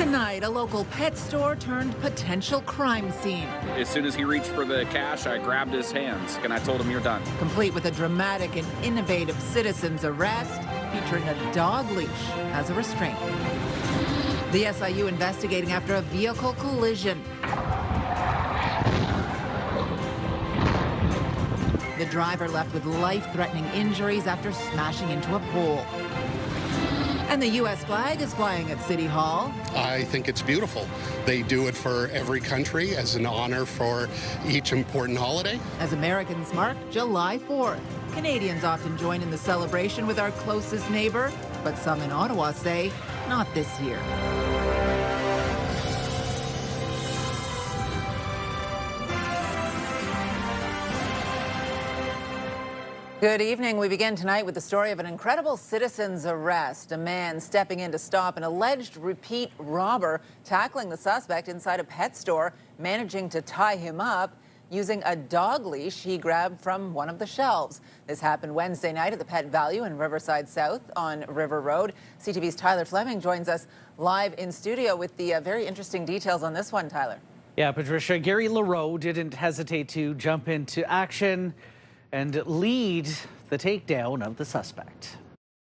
Tonight, a local pet store turned potential crime scene. As soon as he reached for the cash, I grabbed his hands and I told him, "You're done." Complete with a dramatic and innovative citizen's arrest featuring a dog leash as a restraint. The SIU investigating after a vehicle collision. The driver left with life-threatening injuries after smashing into a pole. And the U.S. flag is flying at City Hall. I think it's beautiful. They do it for every country as an honor for each important holiday. As Americans mark July 4th, Canadians often join in the celebration with our closest neighbor, but some in Ottawa say not this year. Good evening. We begin tonight with the story of an incredible citizen's arrest. A man stepping in to stop an alleged repeat robber, tackling the suspect inside a pet store, managing to tie him up using a dog leash he grabbed from one of the shelves. This happened Wednesday night at the Pet Value in Riverside South on River Road. CTV's Tyler Fleming joins us live in studio with the very interesting details on this one, Tyler. Yeah, Patricia, Gary Leroux didn't hesitate to jump into action and lead the takedown of the suspect.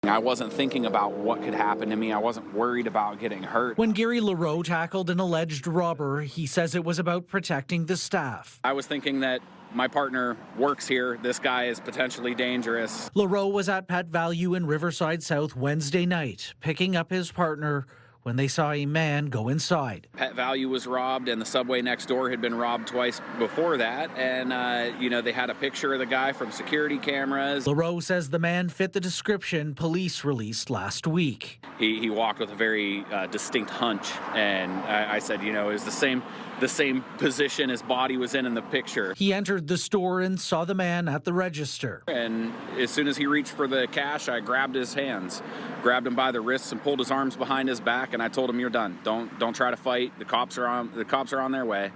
I wasn't thinking about what could happen to me. I wasn't worried about getting hurt. When Gary Leroux tackled an alleged robber, he says it was about protecting the staff. I was thinking that my partner works here. This guy is potentially dangerous. Leroux was at Pet Value in Riverside South Wednesday night, picking up his partner when they saw a man go inside. Pet Value was robbed, and the Subway next door had been robbed twice before that. And, they had a picture of the guy from security cameras. Leroux says the man fit the description police released last week. He walked with a very distinct hunch, and I said, is the same position his body was in the picture. He entered the store and saw the man at the register. And as soon as he reached for the cash, I grabbed his hands, grabbed him by the wrists and pulled his arms behind his back, and I told him, "You're done. Don't try to fight. The cops are on their way."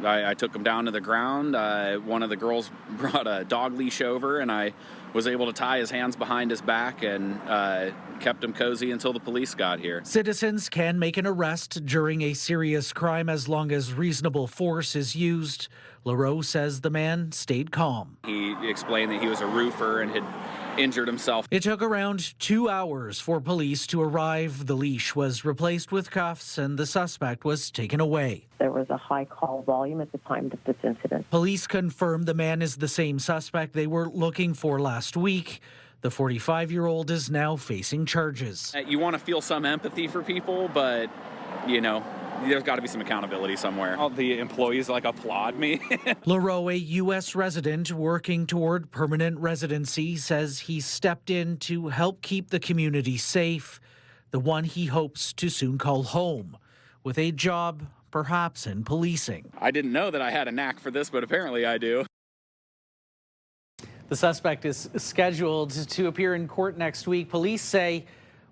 I took him down to the ground. One of the girls brought a dog leash over, and I was able to tie his hands behind his back and kept him cozy until the police got here. Citizens can make an arrest during a serious crime as long as reasonable force is used. Leroux says the man stayed calm. He explained that he was a roofer and had injured himself. It took around 2 hours for police to arrive. The leash was replaced with cuffs and the suspect was taken away. There was a high call volume at the time of this incident. Police confirmed the man is the same suspect they were looking for last week. The 45-year-old is now facing charges. You want to feel some empathy for people, but, there's got to be some accountability somewhere. All the employees applaud me. Leroux, a U.S. resident working toward permanent residency, says he stepped in to help keep the community safe, the one he hopes to soon call home, with a job perhaps in policing. I didn't know that I had a knack for this, but apparently I do. The suspect is scheduled to appear in court next week. Police say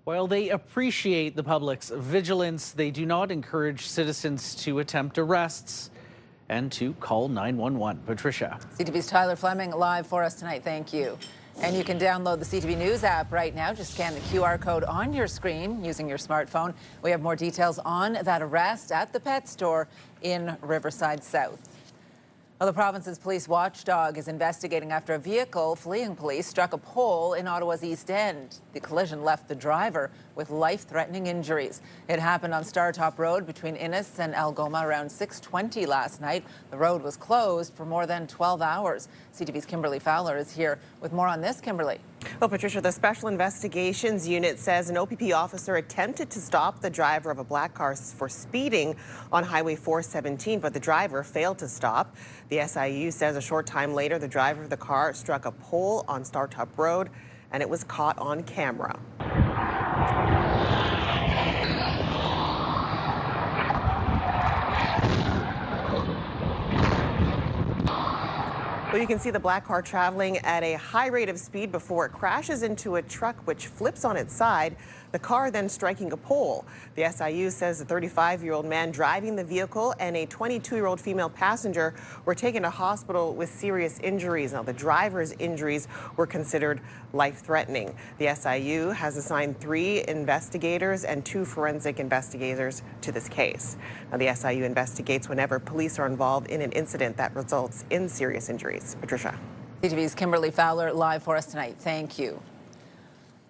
while they appreciate the public's vigilance, they do not encourage citizens to attempt arrests and to call 911. Patricia. CTV's Tyler Fleming live for us tonight. Thank you. And you can download the CTV News app right now. Just scan the QR code on your screen using your smartphone. We have more details on that arrest at the pet store in Riverside South. Well, the province's police watchdog is investigating after a vehicle fleeing police struck a pole in Ottawa's East End. The collision left the driver with life-threatening injuries. It happened on Startop Road between Innis and Algoma around 6:20 last night. The road was closed for more than 12 hours. CTV's Kimberly Fowler is here with more on this. Kimberly. Well, Patricia, the Special Investigations Unit says an OPP officer attempted to stop the driver of a black car for speeding on Highway 417, but the driver failed to stop. The SIU says a short time later, the driver of the car struck a pole on Startop Road, and it was caught on camera. Well, you can see the black car traveling at a high rate of speed before it crashes into a truck which flips on its side, the car then striking a pole. The SIU says the 35-year-old man driving the vehicle and a 22-year-old female passenger were taken to hospital with serious injuries. Now, the driver's injuries were considered life-threatening. The SIU has assigned 3 investigators and 2 forensic investigators to this case. Now, the SIU investigates whenever police are involved in an incident that results in serious injuries. Patricia. CTV's Kimberly Fowler live for us tonight. Thank you.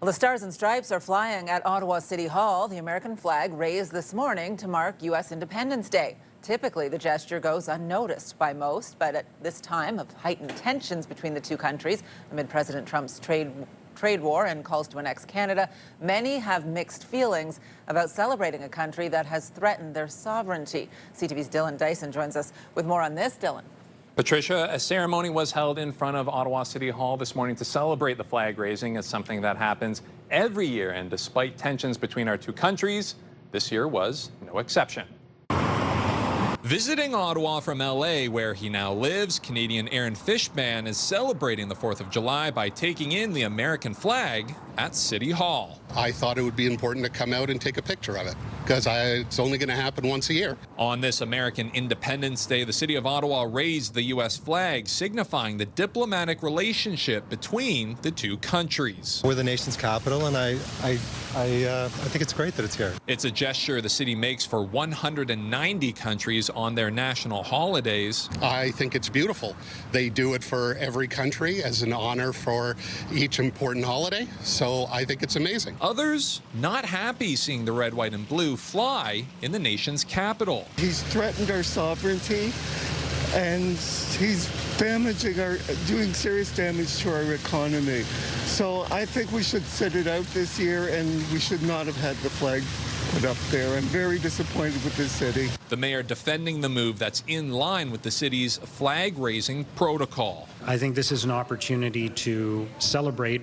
Well, the Stars and Stripes are flying at Ottawa City Hall. The American flag raised this morning to mark U.S. Independence Day. Typically, the gesture goes unnoticed by most, but at this time of heightened tensions between the two countries amid President Trump's trade war and calls to annex Canada, many have mixed feelings about celebrating a country that has threatened their sovereignty. CTV's Dylan Dyson joins us with more on this. Dylan. Patricia, a ceremony was held in front of Ottawa City Hall this morning to celebrate the flag raising. It's something that happens every year, and despite tensions between our two countries, this year was no exception. Visiting Ottawa from LA, where he now lives, Canadian Aaron Fishman is celebrating the 4th of July by taking in the American flag at City Hall. I thought it would be important to come out and take a picture of it because it's only going to happen once a year. On this American Independence Day, the city of Ottawa raised the U.S. flag, signifying the diplomatic relationship between the two countries. We're the nation's capital, and I think it's great that it's here. It's a gesture the city makes for 190 countries on their national holidays. I think it's beautiful. They do it for every country as an honor for each important holiday, so I think it's amazing. Others not happy seeing the red, white, and blue fly in the nation's capital. He's threatened our sovereignty, and he's doing serious damage to our economy. So I think we should sit it out this year, and we should not have had the flag put up there. I'm very disappointed with this city. The mayor defending the move that's in line with the city's flag-raising protocol. I think this is an opportunity to celebrate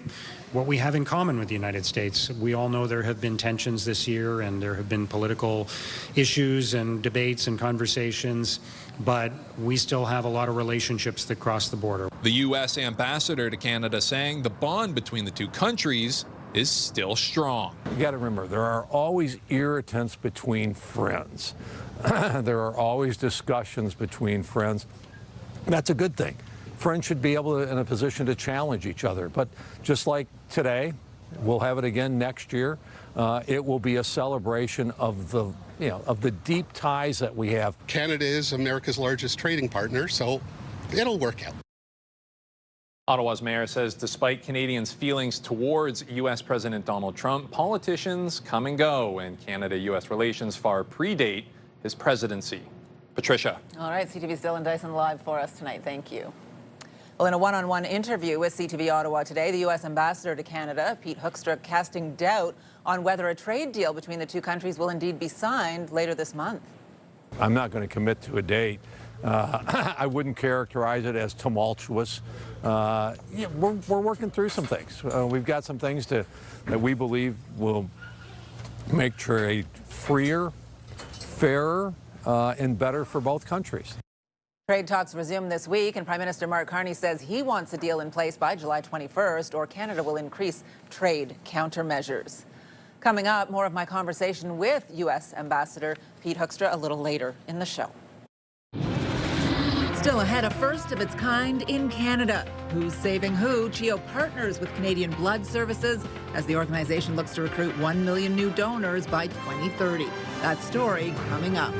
what we have in common with the United States. We all know there have been tensions this year, and there have been political issues and debates and conversations, but we still have a lot of relationships that cross the border. The U.S. ambassador to Canada saying the bond between the two countries is still strong. You got to remember, there are always irritants between friends. There are always discussions between friends. That's a good thing. Friends should be able to, in a position to challenge each other. But just like today, we'll have it again next year. It will be a celebration of the deep ties that we have. Canada is America's largest trading partner, so it'll work out. Ottawa's mayor says despite Canadians' feelings towards U.S. President Donald Trump, politicians come and go, and Canada-U.S. relations far predate his presidency. Patricia. All right, CTV's Dylan Dyson live for us tonight. Thank you. Well, in a one-on-one interview with CTV Ottawa today, the U.S. ambassador to Canada, Pete Hoekstra, casting doubt on whether a trade deal between the two countries will indeed be signed later this month. I'm not going to commit to a date. I wouldn't characterize it as tumultuous. We're working through some things. We've got some things that we believe will make trade freer, fairer, and better for both countries. Trade talks resume this week, and Prime Minister Mark Carney says he wants a deal in place by July 21st, or Canada will increase trade countermeasures. Coming up, more of my conversation with U.S. Ambassador Pete Hoekstra a little later in the show. Still ahead, a first of its kind in Canada. Who's saving who? CHEO partners with Canadian Blood Services as the organization looks to recruit 1 million new donors by 2030. That story coming up.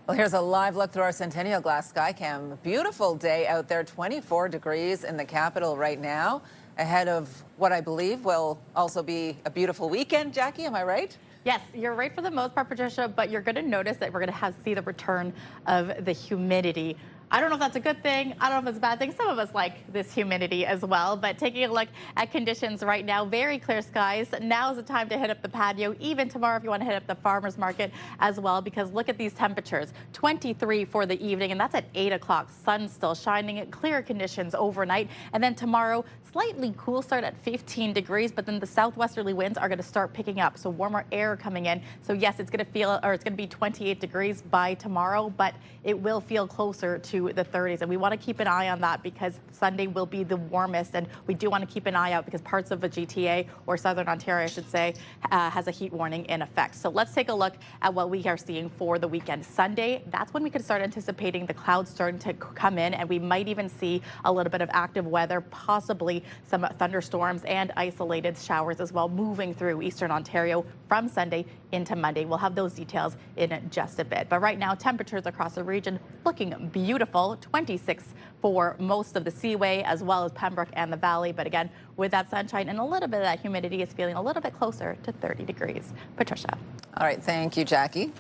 Well, here's a live look through our Centennial Glass Skycam. Beautiful day out there, 24 degrees in the capital right now, ahead of what I believe will also be a beautiful weekend. Jackie, am I right? Yes, you're right for the most part, Patricia, but you're going to notice that we're going to see the return of the humidity. I don't know if that's a good thing. I don't know if it's a bad thing. Some of us like this humidity as well, but taking a look at conditions right now, very clear skies. Now's the time to hit up the patio, even tomorrow if you want to hit up the farmer's market as well, because look at these temperatures, 23 for the evening, and that's at 8 o'clock. Sun still shining, clear conditions overnight, and then tomorrow, slightly cool start at 15 degrees, but then the southwesterly winds are going to start picking up, so warmer air coming in. So yes, it's going to be 28 degrees by tomorrow, but it will feel closer to into the 30s. And we want to keep an eye on that because Sunday will be the warmest. And we do want to keep an eye out because parts of the GTA, or Southern Ontario, I should say, has a heat warning in effect. So let's take a look at what we are seeing for the weekend. Sunday, that's when we could start anticipating the clouds starting to come in, and we might even see a little bit of active weather, possibly some thunderstorms and isolated showers as well, moving through eastern Ontario from Sunday into Monday. We'll have those details in just a bit. But right now, temperatures across the region looking beautiful. 26 for most of the Seaway, as well as Pembroke and the Valley. But again, with that sunshine and a little bit of that humidity, it's feeling a little bit closer to 30 degrees. Patricia. All right, thank you, Jackie.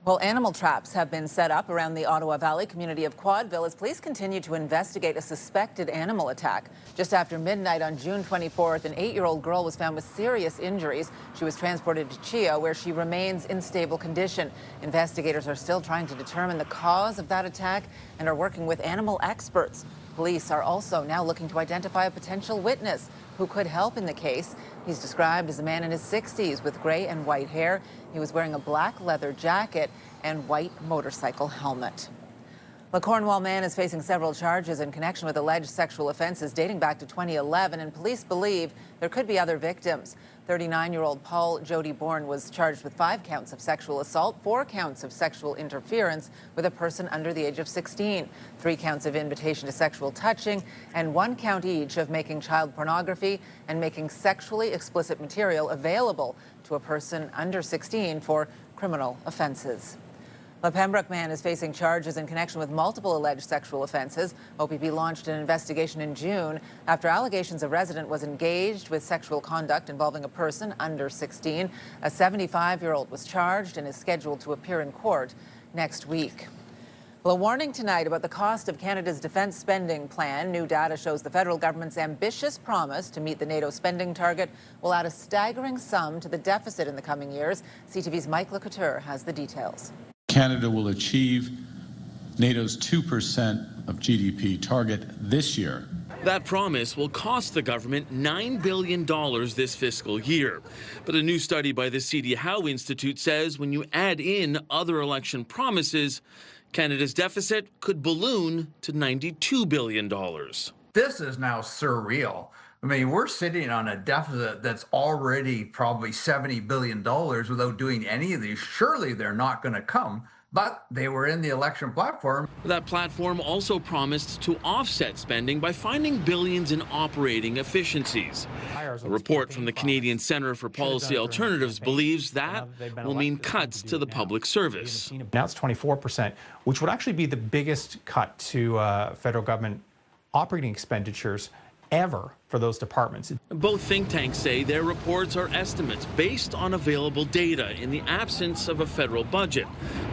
Well, animal traps have been set up around the Ottawa Valley community of Quadville as police continue to investigate a suspected animal attack. Just after midnight on June 24th, an 8-year-old girl was found with serious injuries. She was transported to CHEO, where she remains in stable condition. Investigators are still trying to determine the cause of that attack and are working with animal experts. Police are also now looking to identify a potential witness who could help in the case. He's described as a man in his 60s with gray and white hair. He was wearing a black leather jacket and white motorcycle helmet. The Cornwall man is facing several charges in connection with alleged sexual offenses dating back to 2011, and police believe there could be other victims. 39-year-old Paul Jody Bourne was charged with 5 counts of sexual assault, 4 counts of sexual interference with a person under the age of 16, 3 counts of invitation to sexual touching, and 1 count each of making child pornography and making sexually explicit material available to a person under 16 for criminal offenses. The Pembroke man is facing charges in connection with multiple alleged sexual offenses. OPP launched an investigation in June after allegations a resident was engaged with sexual conduct involving a person under 16. A 75-year-old was charged and is scheduled to appear in court next week. Well, a warning tonight about the cost of Canada's defence spending plan. New data shows the federal government's ambitious promise to meet the NATO spending target will add a staggering sum to the deficit in the coming years. CTV's Mike LeCouture has the details. Canada will achieve NATO's 2% of GDP target this year. That promise will cost the government $9 billion this fiscal year. But a new study by the C.D. Howe Institute says when you add in other election promises, Canada's deficit could balloon to $92 billion. This is now surreal. I mean, we're sitting on a deficit that's already probably $70 billion without doing any of these. Surely they're not going to come, but they were in the election platform. That platform also promised to offset spending by finding billions in operating efficiencies. A report from the Canadian Centre for Policy Alternatives believes that will mean cuts to the public service. Now it's 24%, which would actually be the biggest cut to federal government operating expenditures ever for those departments. Both think tanks say their reports are estimates based on available data in the absence of a federal budget,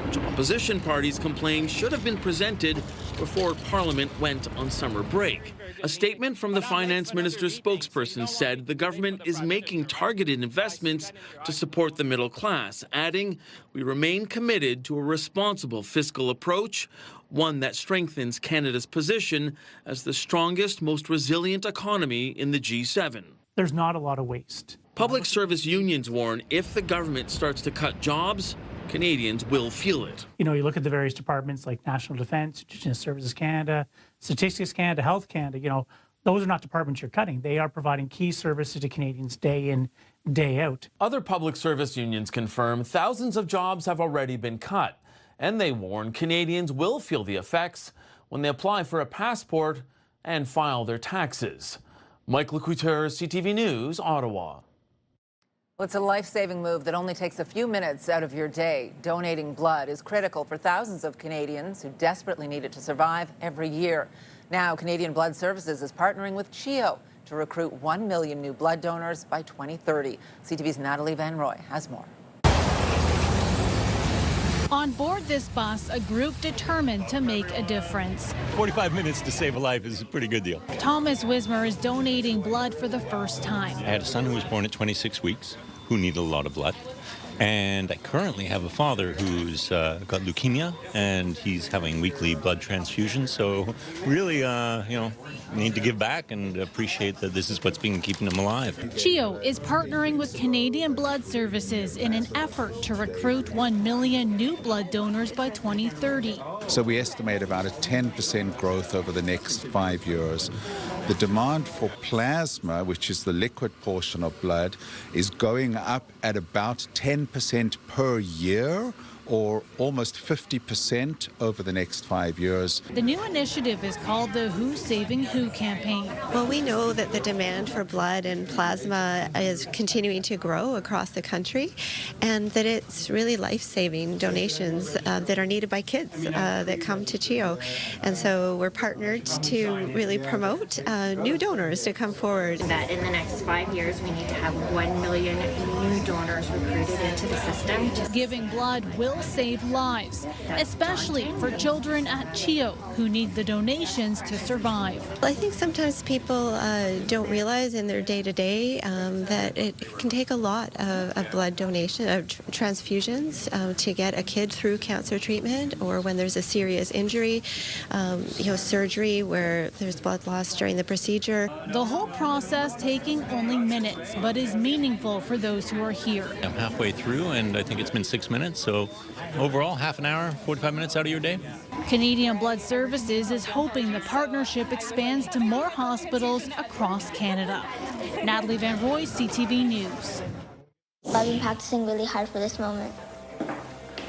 which opposition parties complain should have been presented before Parliament went on summer break. A statement from the finance minister's spokesperson said the government is making targeted investments to support the middle class, adding, "We remain committed to a responsible fiscal approach, one that strengthens Canada's position as the strongest, most resilient economy in the G7. There's not a lot of waste. Public service unions warn if the government starts to cut jobs, Canadians will feel it. You know, you look at the various departments like National Defence, Indigenous Services Canada, Statistics Canada, Health Canada, you know, those are not departments you're cutting. They are providing key services to Canadians day in, day out. Other public service unions confirm thousands of jobs have already been cut. And they warn Canadians will feel the effects when they apply for a passport and file their taxes. Mike LeCouture, CTV News, Ottawa. Well, it's a life-saving move that only takes a few minutes out of your day. Donating blood is critical for thousands of Canadians who desperately need it to survive every year. Now, Canadian Blood Services is partnering with CHEO to recruit 1 million new blood donors by 2030. CTV's Natalie Van Roy has more. On board this bus, a group determined to make a difference. 45 minutes to save a life is a pretty good deal. Thomas Wismer is donating blood for the first time. I had a son who was born at 26 weeks who needed a lot of blood. And I currently have a father who's got leukemia, and he's having weekly blood transfusions. So really, need to give back and appreciate that this is what's been keeping him alive. CHEO is partnering with Canadian Blood Services in an effort to recruit 1 million new blood donors by 2030. So we estimate about a 10% growth over the next 5 years. The demand for plasma, which is the liquid portion of blood, is going up at about 10% per year, or almost 50% over the next 5 years. The new initiative is called the Who's Saving Who campaign. Well, we know that the demand for blood and plasma is continuing to grow across the country, and that it's really life-saving donations that are needed by kids that come to CHEO. And so we're partnered to really promote new donors to come forward. That in the next 5 years, we need to have 1 million new donors recruited into the system. Giving blood will save lives, especially for children at CHEO who need the donations to survive. I think sometimes people don't realize in their day-to-day that it can take a lot of blood donation, of transfusions to get a kid through cancer treatment, or when there's a serious injury, surgery where there's blood loss during the procedure. The whole process taking only minutes, but is meaningful for those who are here. I'm halfway through, and I think it's been 6 minutes, so overall, half an hour, 45 minutes out of your day. Canadian Blood Services is hoping the partnership expands to more hospitals across Canada. Natalie Van Roy, CTV News. I've been practicing really hard for this moment.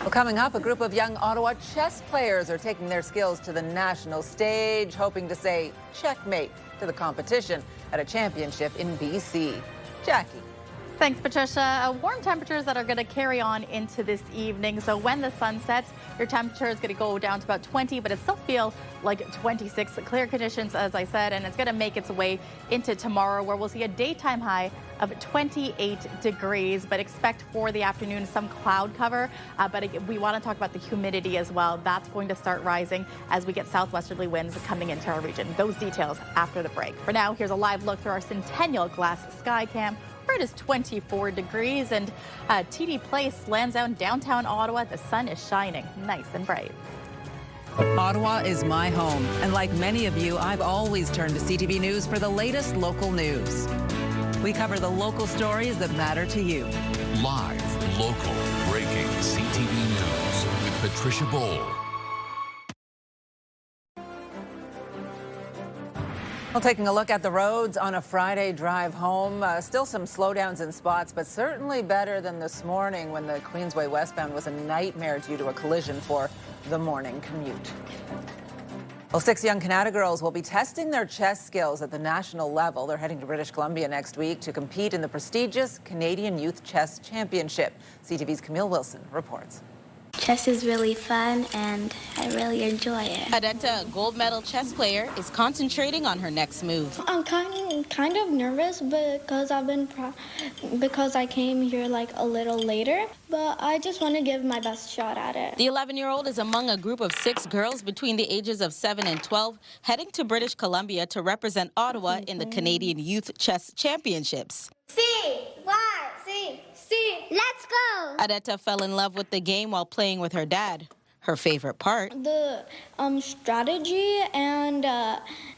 Well, coming up, a group of young Ottawa chess players are taking their skills to the national stage, hoping to say checkmate to the competition at a championship in BC. Jackie. Thanks, Patricia. Warm temperatures that are going to carry on into this evening. So when the sun sets, your temperature is going to go down to about 20, but it still feels like 26. Clear conditions, as I said, and it's going to make its way into tomorrow, where we'll see a daytime high of 28 degrees, but expect for the afternoon some cloud cover. But we want to talk about the humidity as well. That's going to start rising as we get southwesterly winds coming into our region. Those details after the break. For now, here's a live look through our Centennial Glass sky cam, where it is 24 degrees, and TD Place lands out in downtown Ottawa. The sun is shining nice and bright. Ottawa is my home, and like many of you, I've always turned to CTV News for the latest local news. We cover the local stories that matter to you. Live, local, breaking CTV News with Patricia Bowl. Well, taking a look at the roads on a Friday drive home, still some slowdowns in spots, but certainly better than this morning when the Queensway westbound was a nightmare due to a collision for the morning commute. Well, 6 young Canada girls will be testing their chess skills at the national level. They're heading to British Columbia next week to compete in the prestigious Canadian Youth Chess Championship. CTV's Camille Wilson reports. Chess is really fun and I really enjoy it. Adetta, a gold medal chess player, is concentrating on her next move. I'm kind of nervous because I came here like a little later, but I just want to give my best shot at it. The 11-year-old is among a group of 6 girls between the ages of 7 and 12 heading to British Columbia to represent Ottawa in the Canadian Youth Chess Championships. Let's go! Adetta fell in love with the game while playing with her dad. Her favorite part? The strategy and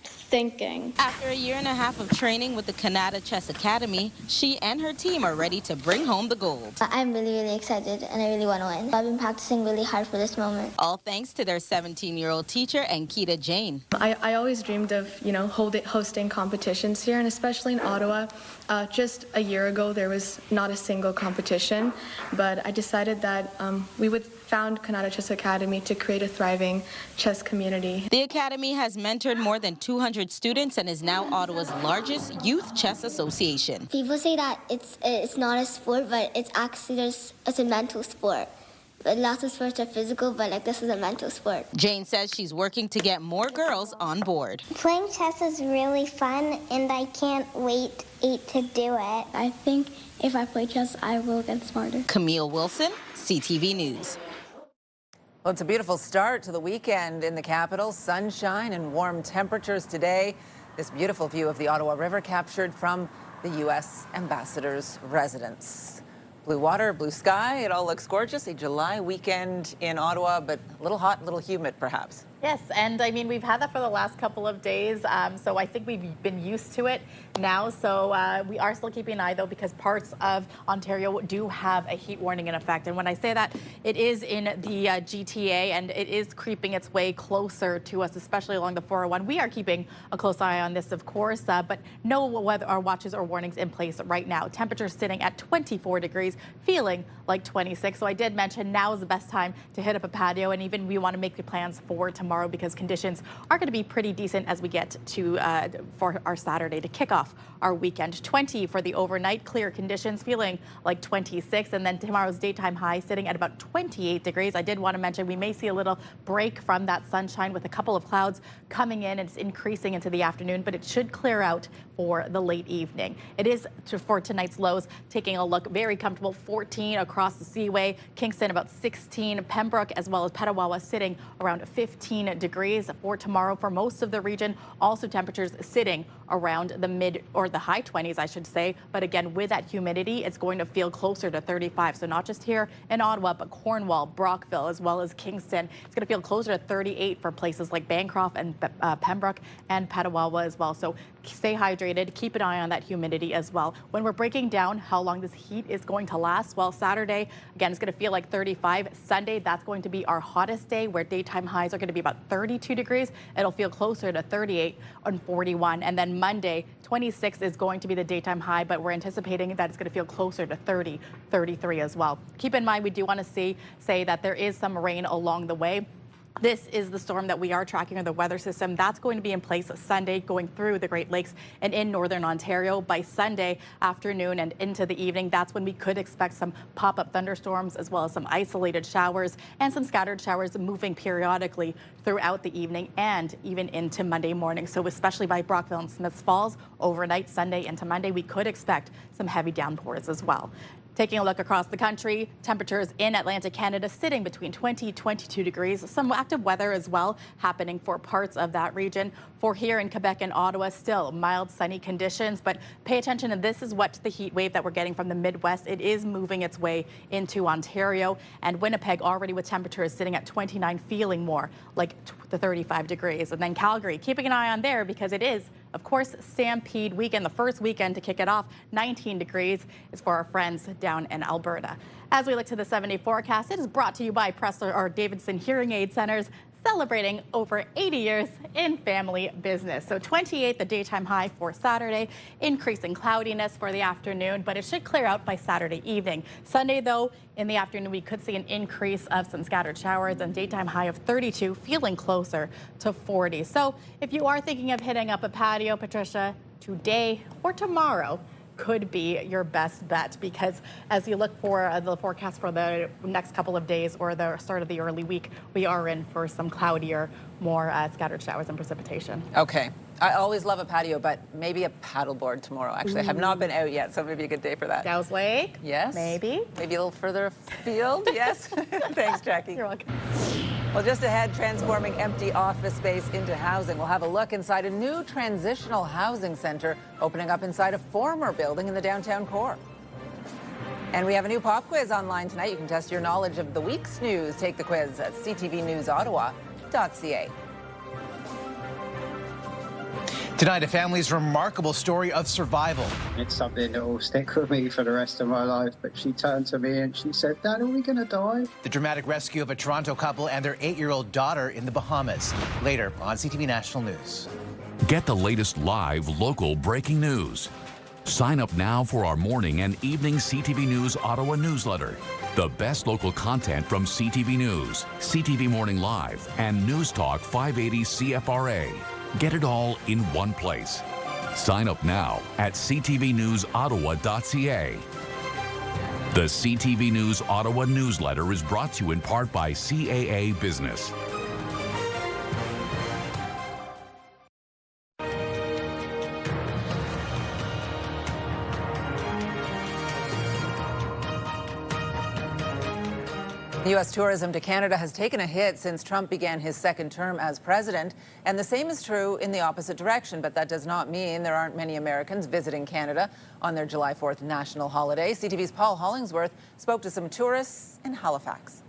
thinking. After a year and a half of training with the Canada Chess Academy, she and her team are ready to bring home the gold. I'm really excited and I really want to win. I've been practicing really hard for this moment. All thanks to their 17-year-old teacher, Ankita Jain. I always dreamed of, hosting competitions here, and especially in Ottawa. Just a year ago, there was not a single competition, but I decided that we would found Canada Chess Academy to create a thriving chess community. The academy has mentored more than 200 students and is now Ottawa's largest youth chess association. People say that it's not a sport, but it's actually it's a mental sport. But lots of sports are physical, but this is a mental sport. Jane says she's working to get more girls on board. Playing chess is really fun, and I can't wait to do it. I think if I play chess, I will get smarter. Camille Wilson, CTV News. Well, it's a beautiful start to the weekend in the capital. Sunshine and warm temperatures today. This beautiful view of the Ottawa River captured from the U.S. Ambassador's residence. Blue water, blue sky, it all looks gorgeous. A July weekend in Ottawa, but a little hot, a little humid perhaps. Yes, and I mean, we've had that for the last couple of days, so I think we've been used to it now. So we are still keeping an eye, though, because parts of Ontario do have a heat warning in effect. And when I say that, it is in the GTA, and it is creeping its way closer to us, especially along the 401. We are keeping a close eye on this, of course, but no weather or watches or warnings in place right now. Temperatures sitting at 24 degrees, feeling like 26. So I did mention now is the best time to hit up a patio, and even we want to make the plans for tomorrow because conditions are going to be pretty decent as we get to for our Saturday to kick off our weekend. 20 for the overnight, clear conditions, feeling like 26, and then tomorrow's daytime high sitting at about 28 degrees. I did want to mention we may see a little break from that sunshine with a couple of clouds coming in, and it's increasing into the afternoon, but it should clear out for the late evening. It is for tonight's lows, taking a look, very comfortable, 14 across the Seaway, Kingston about 16, Pembroke as well as Petawawa sitting around 15 degrees for tomorrow for most of the region. Also temperatures sitting around the mid or the high 20s, I should say. But again, with that humidity, it's going to feel closer to 35. So not just here in Ottawa, but Cornwall, Brockville, as well as Kingston. It's going to feel closer to 38 for places like Bancroft and Pembroke and Petawawa as well. So stay hydrated, keep an eye on that humidity as well. When we're breaking down how long this heat is going to last, well, Saturday, again, it's going to feel like 35. Sunday, that's going to be our hottest day where daytime highs are going to be about 32 degrees. It'll feel closer to 38 and 41. And then Monday, 26 is going to be the daytime high, but we're anticipating that it's going to feel closer to 30, 33 as well. Keep in mind, we do want to say that there is some rain along the way. This is the storm that we are tracking, or the weather system. That's going to be in place Sunday, going through the Great Lakes and in northern Ontario. By Sunday afternoon and into the evening, that's when we could expect some pop-up thunderstorms as well as some isolated showers and some scattered showers moving periodically throughout the evening and even into Monday morning. So especially by Brockville and Smiths Falls, overnight Sunday into Monday, we could expect some heavy downpours as well. Taking a look across the country, temperatures in Atlantic Canada sitting between 20 and 22 degrees. Some active weather as well happening for parts of that region. For here in Quebec and Ottawa, still mild sunny conditions, but pay attention, and this is what the heat wave that we're getting from the Midwest. It is moving its way into Ontario, and Winnipeg already with temperatures sitting at 29, feeling more like the 35 degrees. And then Calgary, keeping an eye on there because it is, of course, Stampede weekend, the first weekend to kick it off. 19 degrees is for our friends down in Alberta. As we look to the 7-day forecast, it is brought to you by Davidson Hearing Aid Centers, celebrating over 80 years in family business. So 28, the daytime high for Saturday, increasing cloudiness for the afternoon, but it should clear out by Saturday evening. Sunday, though, in the afternoon, we could see an increase of some scattered showers and daytime high of 32, feeling closer to 40. So if you are thinking of hitting up a patio, Patricia, today or tomorrow could be your best bet, because as you look for the forecast for the next couple of days or the start of the early week, we are in for some cloudier, more scattered showers and precipitation. Okay. I always love a patio, but maybe a paddleboard tomorrow. Actually, I have not been out yet, so maybe a good day for that. Dow's Lake? Yes. Maybe. Maybe a little further afield? Yes. Thanks, Jackie. You're welcome. Well, just ahead, transforming empty office space into housing. We'll have a look inside a new transitional housing center opening up inside a former building in the downtown core. And we have a new pop quiz online tonight. You can test your knowledge of the week's news. Take the quiz at ctvnewsottawa.ca. Tonight, a family's remarkable story of survival. It's something that will stick with me for the rest of my life. But she turned to me and she said, "Dad, are we going to die?" The dramatic rescue of a Toronto couple and their 8-year-old daughter in the Bahamas. Later on CTV National News. Get the latest live local breaking news. Sign up now for our morning and evening CTV News Ottawa newsletter. The best local content from CTV News, CTV Morning Live, and News Talk 580 CFRA. Get it all in one place. Sign up now at ctvnewsottawa.ca. The CTV News Ottawa newsletter is brought to you in part by CAA Business. U.S. tourism to Canada has taken a hit since Trump began his second term as president, and the same is true in the opposite direction. But that does not mean there aren't many Americans visiting Canada on their July 4th national holiday. CTV's Paul Hollingsworth spoke to some tourists in Halifax.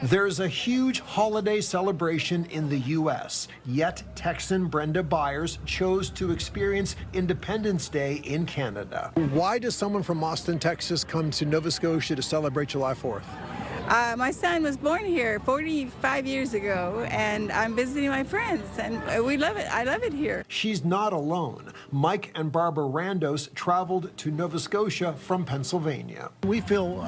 There's a huge holiday celebration in the U.S., yet Texan Brenda Byers chose to experience Independence Day in Canada. Why does someone from Austin, Texas come to Nova Scotia to celebrate July 4th? My son was born here 45 years ago, and I'm visiting my friends, and we love it. I love it here. She's not alone. Mike and Barbara Randos traveled to Nova Scotia from Pennsylvania. We feel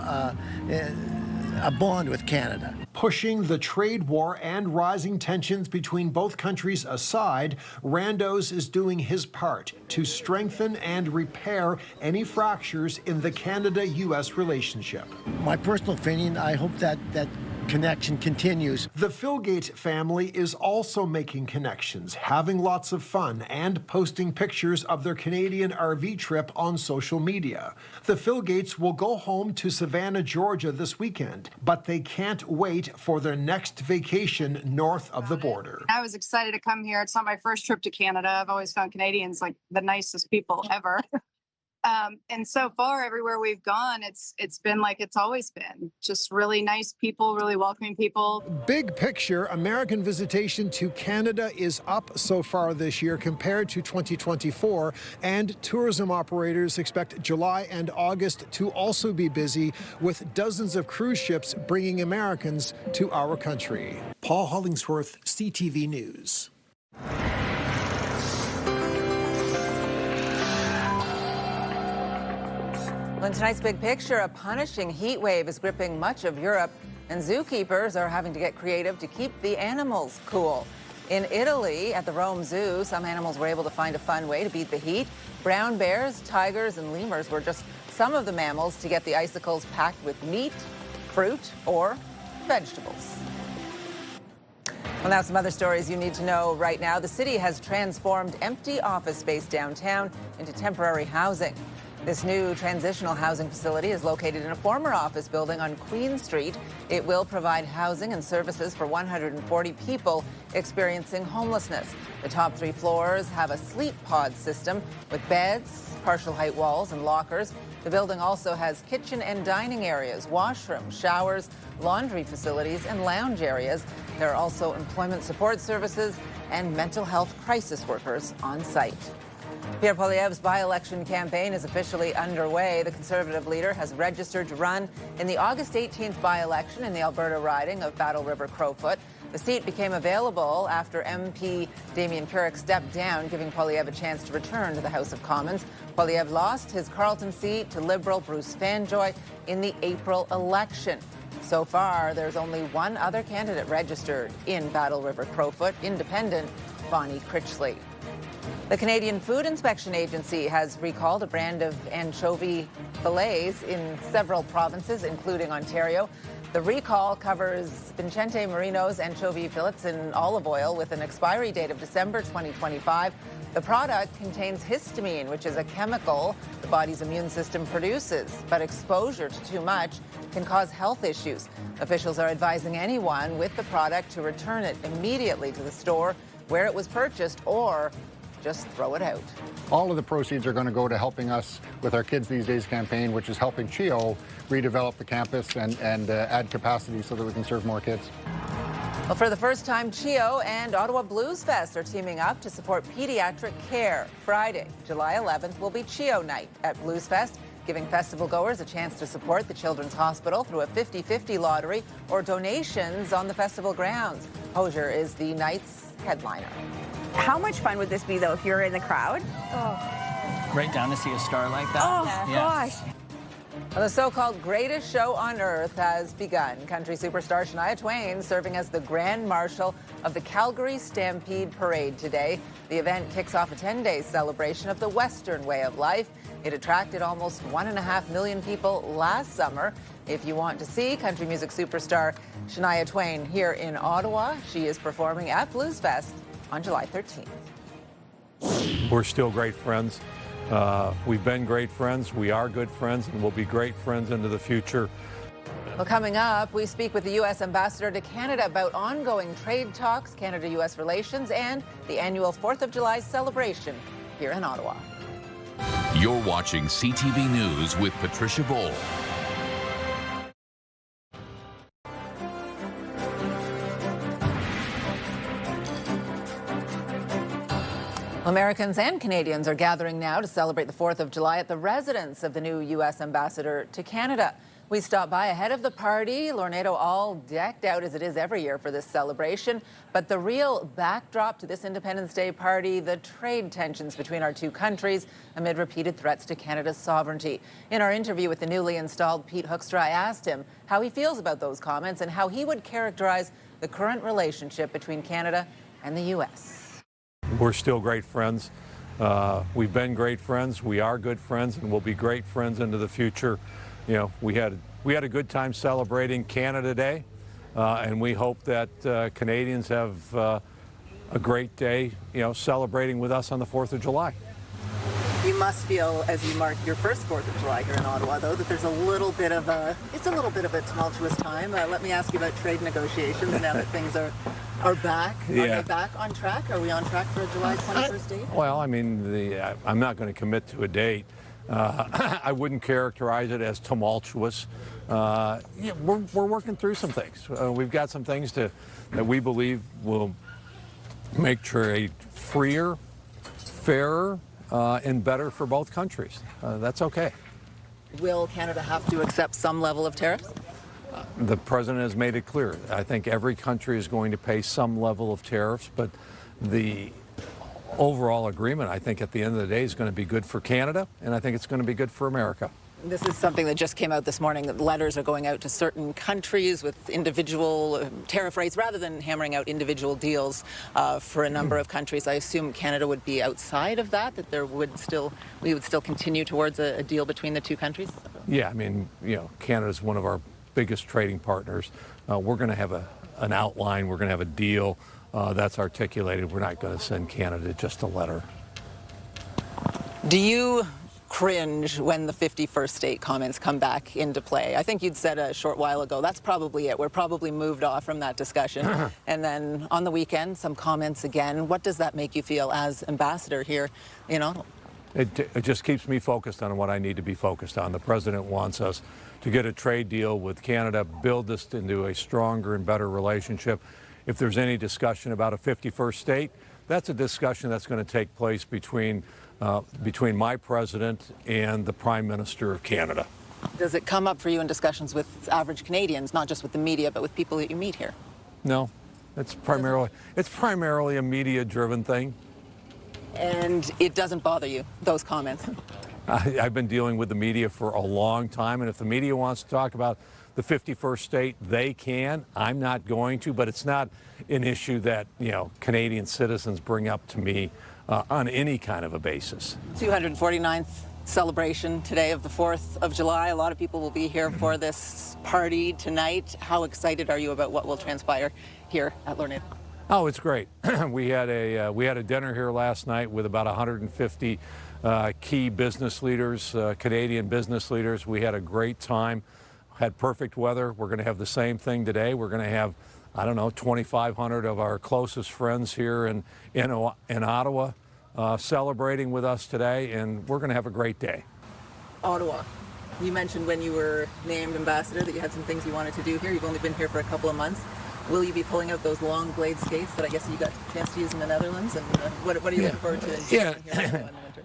a bond with Canada. Pushing the trade war and rising tensions between both countries aside, Randos is doing his part to strengthen and repair any fractures in the Canada-U.S. relationship. My personal opinion, I hope that connection continues. The Philgate family is also making connections, having lots of fun, and posting pictures of their Canadian RV trip on social media. The Philgates will go home to Savannah, Georgia this weekend, but they can't wait for their next vacation north of the border. I was excited to come here. It's not my first trip to Canada. I've always found Canadians like the nicest people ever. And so far, everywhere we've gone, it's been like it's always been. Just really nice people, really welcoming people. Big picture, American visitation to Canada is up so far this year compared to 2024, and tourism operators expect July and August to also be busy, with dozens of cruise ships bringing Americans to our country. Paul Hollingsworth, CTV News. In tonight's big picture, a punishing heat wave is gripping much of Europe, and zookeepers are having to get creative to keep the animals cool. In Italy, at the Rome Zoo, some animals were able to find a fun way to beat the heat. Brown bears, tigers, and lemurs were just some of the mammals to get the icicles packed with meat, fruit, or vegetables. Well, now some other stories you need to know right now. The city has transformed empty office space downtown into temporary housing. This new transitional housing facility is located in a former office building on Queen Street. It will provide housing and services for 140 people experiencing homelessness. The top 3 floors have a sleep pod system with beds, partial height walls, and lockers. The building also has kitchen and dining areas, washrooms, showers, laundry facilities, and lounge areas. There are also employment support services and mental health crisis workers on site. Pierre Poilievre's by-election campaign is officially underway. The Conservative leader has registered to run in the August 18th by-election in the Alberta riding of Battle River-Crowfoot. The seat became available after MP Damien Carrick stepped down, giving Poilievre a chance to return to the House of Commons. Poilievre lost his Carleton seat to Liberal Bruce Fanjoy in the April election. So far, there's only one other candidate registered in Battle River-Crowfoot, Independent Bonnie Critchley. The Canadian Food Inspection Agency has recalled a brand of anchovy fillets in several provinces, including Ontario. The recall covers Vincente Marino's anchovy fillets in olive oil with an expiry date of December 2025. The product contains histamine, which is a chemical the body's immune system produces, but exposure to too much can cause health issues. Officials are advising anyone with the product to return it immediately to the store where it was purchased or just throw it out. All of the proceeds are going to go to helping us with our Kids These Days campaign, which is helping CHEO redevelop the campus and add capacity so that we can serve more kids. Well, for the first time, CHEO and Ottawa Blues Fest are teaming up to support pediatric care. Friday, July 11th, will be CHEO night at Blues Fest, giving festival goers a chance to support the Children's Hospital through a 50-50 lottery or donations on the festival grounds. Hoekstra is the night's headliner. How much fun would this be, though, if you're in the crowd? Oh. Right down to see a star like that. Oh, gosh. Well, the so-called greatest show on earth has begun. Country superstar Shania Twain serving as the Grand Marshal of the Calgary Stampede Parade today. The event kicks off a 10-day celebration of the Western way of life. It attracted almost 1.5 million people last summer. If you want to see country music superstar Shania Twain here in Ottawa, she is performing at Blues Fest on July 13th. We're still great friends. We've been great friends. We are good friends, and we'll be great friends into the future. Well, coming up, we speak with the U.S. ambassador to Canada about ongoing trade talks, Canada-U.S. relations, and the annual 4th of July celebration here in Ottawa. You're watching CTV News with Patricia Boll. Americans and Canadians are gathering now to celebrate the 4th of July at the residence of the new U.S. ambassador to Canada. We stopped by ahead of the party, Lornado all decked out as it is every year for this celebration. But the real backdrop to this Independence Day party, the trade tensions between our two countries amid repeated threats to Canada's sovereignty. In our interview with the newly installed Pete Hoekstra, I asked him how he feels about those comments and how he would characterize the current relationship between Canada and the U.S. We're still great friends. We've been great friends. We are good friends, and we'll be great friends into the future. You know, we had a good time celebrating Canada Day, and we hope that Canadians have a great day, you know, celebrating with us on the 4th of July. You must feel, as you mark your first 4th of July here in Ottawa, though, that there's a little bit of a tumultuous time. Let me ask you about trade negotiations now that things are back. Yeah. Are they back on track? Are we on track for a July 21st date? Well, I mean, I'm not going to commit to a date. I wouldn't characterize it as tumultuous. Yeah, we're working through some things. We've got some things that we believe will make trade freer, fairer, and better for both countries. That's okay. Will Canada have to accept some level of tariffs? The president has made it clear. I think every country is going to pay some level of tariffs, but the overall agreement, I think, at the end of the day is going to be good for Canada, and I think it's going to be good for America. This is something that just came out this morning, that letters are going out to certain countries with individual tariff rates rather than hammering out individual deals for a number of countries. I assume Canada would be outside of that we would still continue towards a deal between the two countries? Yeah, I mean, you know, Canada is one of our biggest trading partners. We're going to have an outline, we're going to have a deal that's articulated. We're not going to send Canada just a letter. Do you cringe when the 51st state comments come back into play? I think you'd said a short while ago, that's probably it. We're probably moved off from that discussion. And then on the weekend, some comments again. What does that make you feel as ambassador here in Ottawa? It just keeps me focused on what I need to be focused on. The president wants us to get a trade deal with Canada, build this into a stronger and better relationship. If there's any discussion about a 51st state, that's a discussion that's going to take place between my president and the Prime Minister of Canada. Does it come up for you in discussions with average Canadians, not just with the media, but with people that you meet here? No, it's primarily a media-driven thing. And it doesn't bother you, those comments? I've been dealing with the media for a long time, and if the media wants to talk about the 51st state, they can. I'm not going to, but it's not an issue that, you know, Canadian citizens bring up to me on any kind of a basis. 249th celebration today of the 4th of July. A lot of people will be here for this party tonight. How excited are you about what will transpire here at Lornado? Oh, it's great. We had a dinner here last night with about 150 key business leaders, Canadian business leaders. We had a great time. Had perfect weather. We're going to have the same thing today. We're going to have, I don't know, 2,500 of our closest friends here in Ottawa celebrating with us today, and we're going to have a great day. Ottawa. You mentioned when you were named ambassador that you had some things you wanted to do here. You've only been here for a couple of months. Will you be pulling out those long blade skates that I guess you got a chance to use in the Netherlands? And what are you looking forward to? Yeah,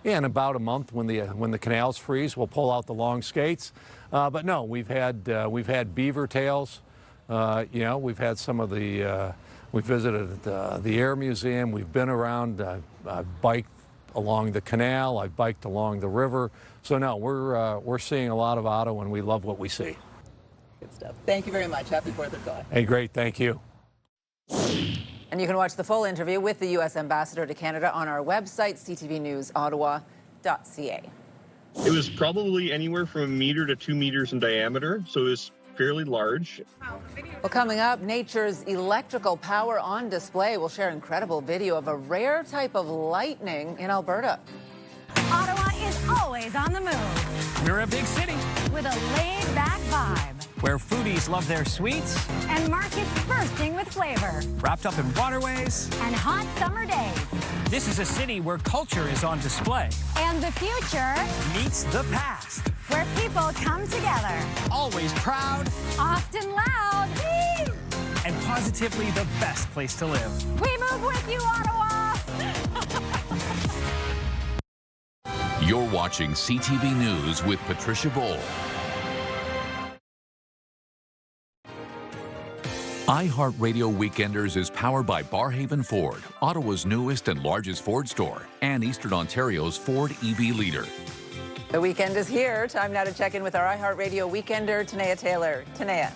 in about a month when the canals freeze, we'll pull out the long skates. But no, we've had beaver tails. You know, we've had some of the. We visited the Air Museum. We've been around. I've biked along the canal. I've biked along the river. So no, we're seeing a lot of Ottawa, and we love what we see. Good stuff. Thank you very much. Happy 4th of July. Hey, great. Thank you. And you can watch the full interview with the U.S. ambassador to Canada on our website, ctvnewsottawa.ca. It was probably anywhere from 1 meter to 2 meters in diameter, so it was fairly large. Well, coming up, nature's electrical power on display. We'll share incredible video of a rare type of lightning in Alberta. Ottawa is always on the move. We're a big city with a laid-back vibe. where foodies love their sweets, and markets bursting with flavor, wrapped up in waterways, and hot summer days. This is a city where culture is on display. And the future meets the past, where people come together. Always proud, often loud, and positively the best place to live. We move with you, Ottawa! You're watching CTV News with Patricia Bowl. iHeartRadio Weekenders is powered by Barhaven Ford, Ottawa's newest and largest Ford store, and Eastern Ontario's Ford EV leader. The weekend is here. Time now to check in with our iHeartRadio Weekender, Tanea Taylor. Tanea.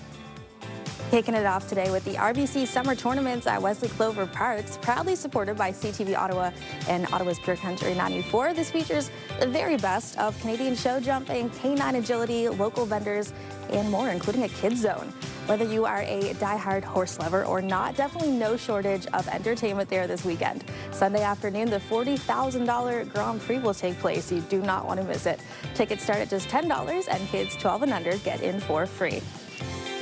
Kicking it off today with the RBC Summer Tournaments at Wesley Clover Parks, proudly supported by CTV Ottawa and Ottawa's Pure Country 94. This features the very best of Canadian show jumping, canine agility, local vendors, and more, including a kids zone. Whether you are a diehard horse lover or not, definitely no shortage of entertainment there this weekend. Sunday afternoon, the $40,000 Grand Prix will take place. You do not want to miss it. Tickets start at just $10, and kids 12 and under get in for free.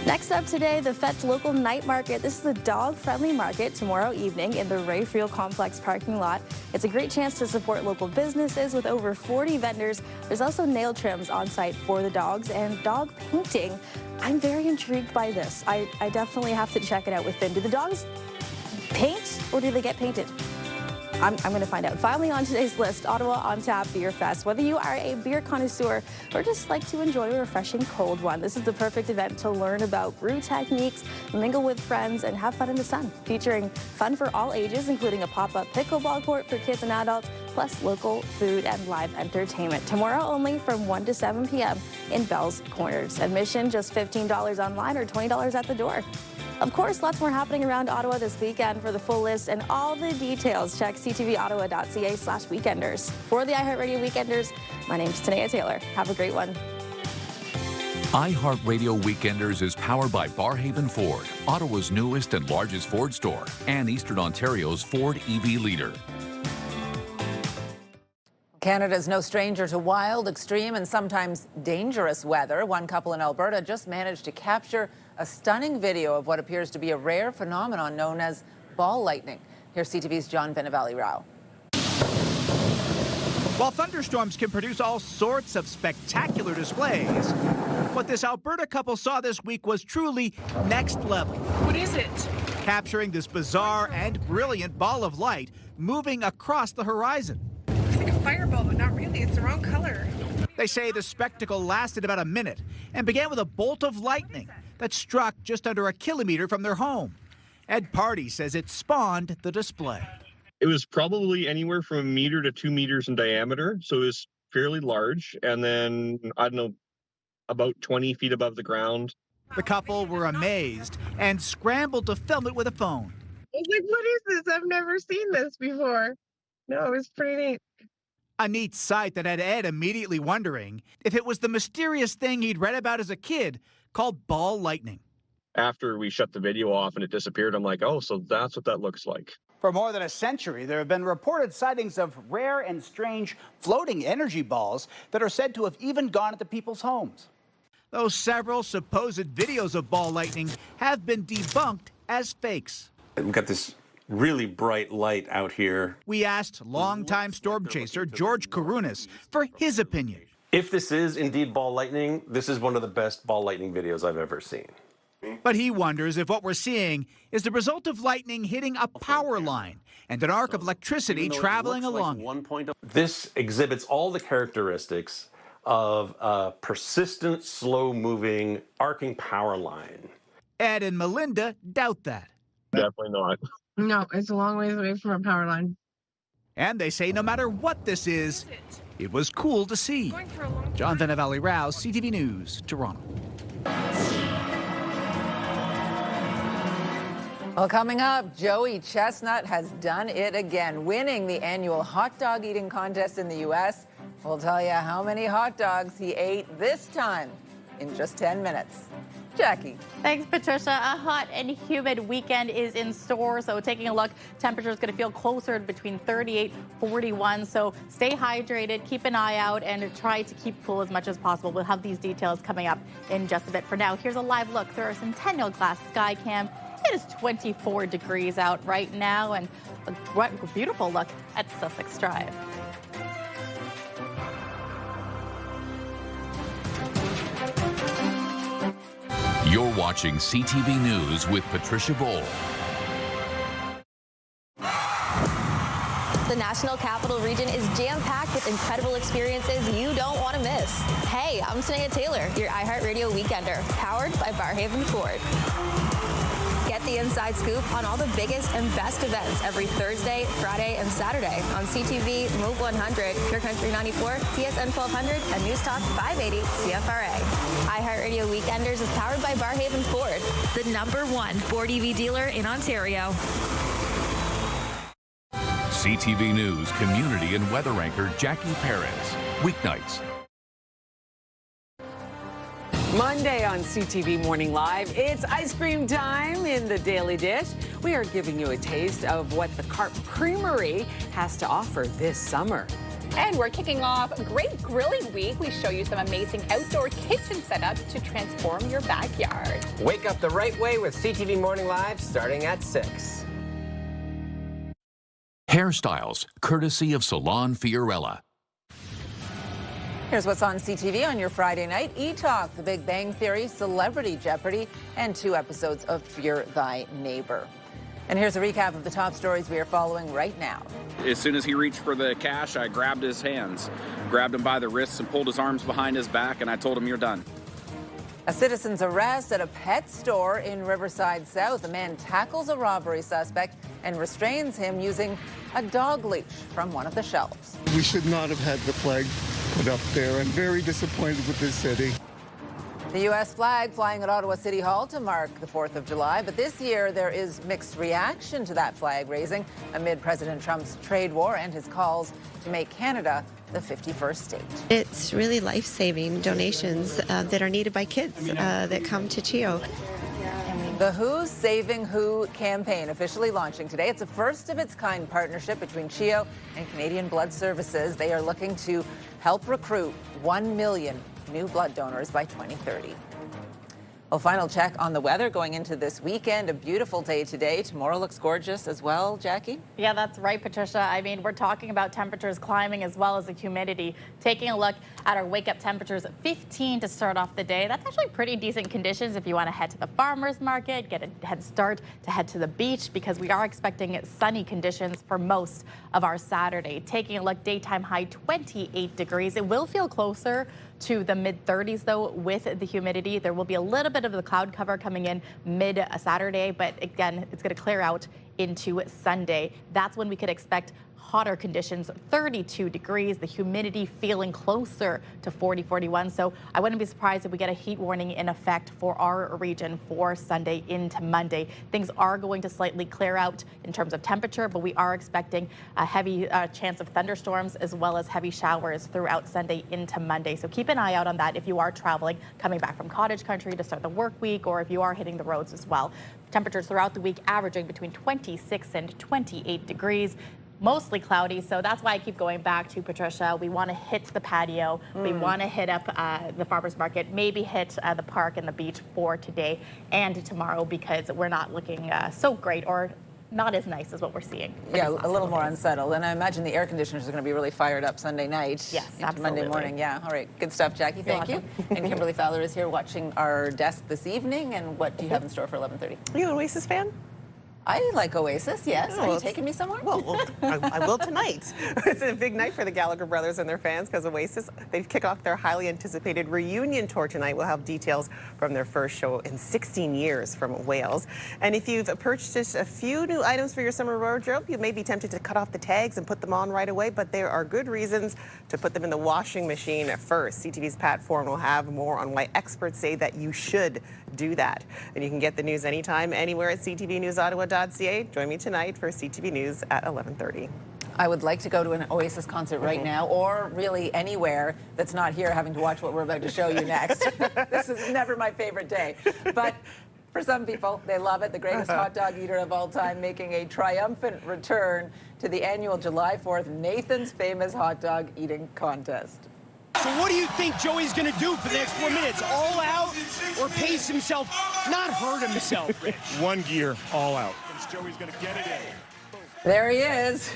Next up today, the Fetch Local Night Market. This is the dog-friendly market tomorrow evening in the Ray Friel Complex parking lot. It's a great chance to support local businesses with over 40 vendors. There's also nail trims on site for the dogs and dog painting. I'm very intrigued by this. I definitely have to check it out with Finn. Do the dogs paint or do they get painted? I'm going to find out. Finally on today's list, Ottawa On Tap Beer Fest. Whether you are a beer connoisseur or just like to enjoy a refreshing cold one, this is the perfect event to learn about brew techniques, mingle with friends, and have fun in the sun. Featuring fun for all ages, including a pop-up pickleball court for kids and adults, plus local food and live entertainment. Tomorrow only from 1 to 7 p.m. in Bell's Corners. Admission just $15 online or $20 at the door. Of course, lots more happening around Ottawa this weekend. For the full list and all the details, check ctvottawa.ca/weekenders. For the iHeartRadio Weekenders, my name's Tanea Taylor. Have a great one. iHeartRadio Weekenders is powered by Barhaven Ford, Ottawa's newest and largest Ford store, and Eastern Ontario's Ford EV leader. Canada is no stranger to wild, extreme, and sometimes dangerous weather. One couple in Alberta just managed to capture a stunning video of what appears to be a rare phenomenon known as ball lightning. Here's CTV's John Vinavali-Rao. While thunderstorms can produce all sorts of spectacular displays, what this Alberta couple saw this week was truly next level. What is it? Capturing this bizarre and brilliant ball of light moving across the horizon. It's like a fireball, but not really. It's the wrong color. They say the spectacle lasted about a minute and began with a bolt of lightning that struck just under a kilometer from their home. Ed Party says it spawned the display. It was probably anywhere from 1 meter to 2 meters in diameter, so it was fairly large. And then, I don't know, about 20 feet above the ground. The couple were amazed and scrambled to film it with a phone. I was like, what is this? I've never seen this before. No, it was pretty neat. A neat sight that had Ed immediately wondering if it was the mysterious thing he'd read about as a kid called ball lightning. After we shut the video off and it disappeared, I'm like, oh, so that's what that looks like. For more than a century, there have been reported sightings of rare and strange floating energy balls that are said to have even gone into people's homes. Though several supposed videos of ball lightning have been debunked as fakes. We've got this really bright light out here. We asked longtime storm chaser George Karunas for his opinion. If this is indeed ball lightning, this is one of the best ball lightning videos I've ever seen. But he wonders if what we're seeing is the result of lightning hitting a power line and an arc of electricity traveling along. This exhibits all the characteristics of a persistent, slow-moving, arcing power line. Ed and Melinda doubt that. Definitely not. No, it's a long ways away from a power line. And they say no matter what this is, it was cool to see. John Vinavali-Rao, CTV News, Toronto. Well, coming up, Joey Chestnut has done it again, winning the annual hot dog eating contest in the U.S. We'll tell you how many hot dogs he ate this time. in just 10 minutes. Jackie. Thanks, Patricia. A hot and humid weekend is in store. So taking a look, temperature is going to feel closer to between 38, 41. So stay hydrated, keep an eye out, and try to keep cool as much as possible. We'll have these details coming up in just a bit. For now, here's a live look through our Centennial Glass Sky Cam. It is 24 degrees out right now, and a beautiful look at Sussex Drive. You're watching CTV News with Patricia Bowl. The National Capital Region is jam-packed with incredible experiences you don't want to miss. Hey, I'm Sanaya Taylor, your iHeartRadio Weekender, powered by Barrhaven Ford. Get the inside scoop on all the biggest and best events every Thursday, Friday, and Saturday on CTV, Move 100, Pure Country 94, TSN 1200, and News Talk 580 CFRA. iHeartRadio Weekenders is powered by Barrhaven Ford, the #1 Ford EV dealer in Ontario. CTV News community and weather anchor Jackie Perez. Weeknights. Monday on CTV Morning Live, it's ice cream time in the Daily Dish. We are giving you a taste of what the Carp Creamery has to offer this summer. And we're kicking off a great grilling week. We show you some amazing outdoor kitchen setups to transform your backyard. Wake up the right way with CTV Morning Live starting at 6. Hairstyles, courtesy of Salon Fiorella. Here's what's on CTV on your Friday night. E-Talk, The Big Bang Theory, Celebrity Jeopardy, and 2 episodes of Fear Thy Neighbor. And here's a recap of the top stories we are following right now. As soon as he reached for the cash, I grabbed his hands, grabbed him by the wrists and pulled his arms behind his back, and I told him, "You're done." A citizen's arrest at a pet store in Riverside South. A man tackles a robbery suspect and restrains him using a dog leash from one of the shelves. We should not have had the flag put up there. I'm very disappointed with this city. The U.S. flag flying at Ottawa City Hall to mark the 4th of July, but this year there is mixed reaction to that flag raising amid President Trump's trade war and his calls to make Canada the 51st state. It's really life-saving donations that are needed by kids that come to CHEO. The Who's Saving Who campaign officially launching today. It's a first-of-its-kind partnership between CHEO and Canadian Blood Services. They are looking to help recruit 1 million new blood donors by 2030. Well, final check on the weather going into this weekend. A beautiful day today. Tomorrow looks gorgeous as well, Jackie? Yeah, that's right, Patricia. I mean, we're talking about temperatures climbing as well as the humidity. Taking a look at our wake-up temperatures, 15 to start off the day. That's actually pretty decent conditions if you want to head to the farmer's market, get a head start to head to the beach, because we are expecting sunny conditions for most of our Saturday. Taking a look, daytime high 28 degrees. It will feel closer to the mid-30s, though, with the humidity. There will be a little bit of the cloud cover coming in mid-Saturday, but again, it's going to clear out into Sunday. That's when we could expect hotter conditions, 32 degrees, the humidity feeling closer to 40, 41. So I wouldn't be surprised if we get a heat warning in effect for our region for Sunday into Monday. Things are going to slightly clear out in terms of temperature, but we are expecting a heavy chance of thunderstorms as well as heavy showers throughout Sunday into Monday. So keep an eye out on that if you are traveling, coming back from cottage country to start the work week, or if you are hitting the roads as well. Temperatures throughout the week averaging between 26 and 28 degrees. Mostly cloudy, so that's why I keep going back to, Patricia, we want to hit the patio, we want to hit up the farmer's market, maybe hit the park and the beach for today and tomorrow, because we're not looking so great, or not as nice as what we're seeing. Yeah, a little more unsettled. And I imagine the air conditioners are going to be really fired up Sunday night. Yes, into absolutely. Monday morning. Yeah, all right. Good stuff, Jackie. Thank you. And Kimberly Fowler is here watching our desk this evening. And what do you have in store for 11:30? Are you an Oasis fan? I like Oasis, yes. Oh, Are you taking me somewhere? Well, I will tonight. It's a big night for the Gallagher brothers and their fans, because Oasis, they've kicked off their highly anticipated reunion tour tonight. We'll have details from their first show in 16 years from Wales. And if you've purchased a few new items for your summer wardrobe, you may be tempted to cut off the tags and put them on right away, but there are good reasons to put them in the washing machine first. CTV's Pat Foran will have more on why experts say that you should do that. And you can get the news anytime, anywhere at ctvnewsottawa.ca. Join me tonight for CTV News at 11:30. I would like to go to an Oasis concert right now, or really anywhere that's not here having to watch what we're about to show you next. This is never my favorite day. But for some people, they love it. The greatest hot dog eater of all time making a triumphant return to the annual July 4th Nathan's Famous Hot Dog Eating Contest. So what do you think Joey's going to do for the next 4 minutes? All out or pace himself, not hurt himself, Rich? One gear, all out. Joey's going to get it in. There he is,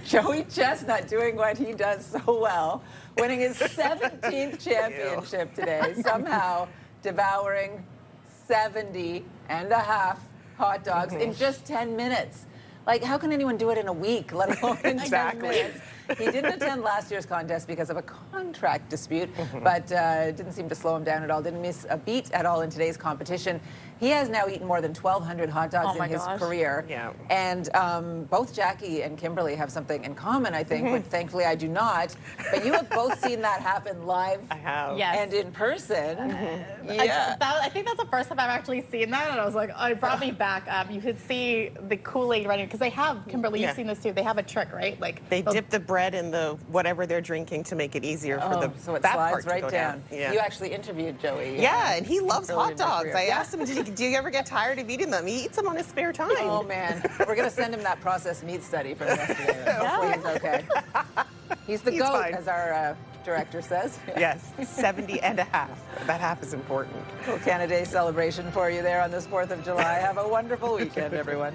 Joey Chestnut doing what he does so well, winning his 17th championship today, somehow devouring 70 and a half hot dogs in just 10 minutes. Like, how can anyone do it in a week, let alone in 10 minutes? He didn't attend last year's contest because of a contract dispute, but it didn't seem to slow him down at all. Didn't miss a beat at all in today's competition. He has now eaten more than 1,200 hot dogs in his career. Yeah. And both Jackie and Kimberly have something in common, I think, but thankfully I do not. But you have both seen that happen live and in person. Yeah. I think that's the first time I've actually seen that, and I was like, oh, it brought me back up. You could see the Kool-Aid running, because they have, Kimberly, you've seen this too, they have a trick, right? Like they dip the bread in the whatever they're drinking to make it easier for the so it that slides part to right go down. Yeah. You actually interviewed Joey. Yeah, and he loves earlier hot in your dogs. career. I asked him, do you ever get tired of eating them? He eats them on his spare time. Oh, man. We're going to send him that processed meat study from yesterday. Hopefully he's okay. He's the GOAT, fine. as our director says. Yes, 70 and a half. That half is important. Little Canada Day celebration for you there on this 4th of July. Have a wonderful weekend, everyone.